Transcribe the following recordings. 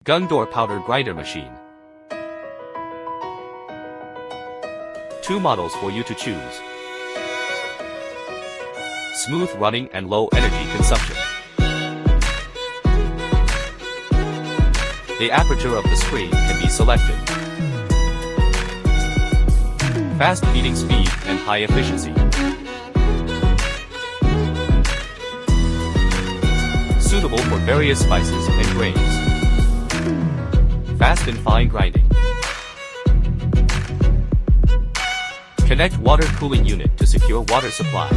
Gondor powder grinder machine. 2 models for you to choose. Smooth running and low energy consumption. The aperture of the screen can be selected. Fast feeding speed and high efficiency. Suitable for various spices and grains. Fast and fine grinding. Connect water cooling unit to secure water supply.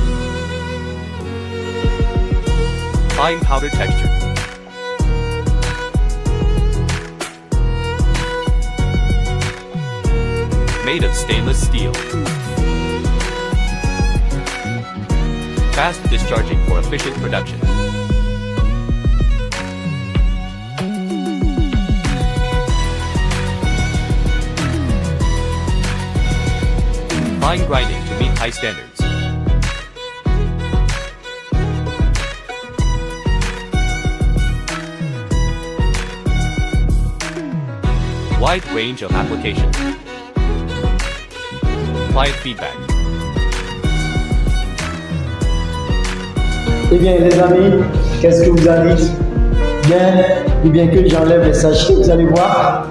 Fine powder texture. Made of stainless steel. Fast discharging for efficient production. Fine grinding to meet high standards. Wide range of application. Client feedback. Eh bien les amis, qu'est-ce que vous avez dit? Bien ou bien que j'enlève les sachets, vous allez voir.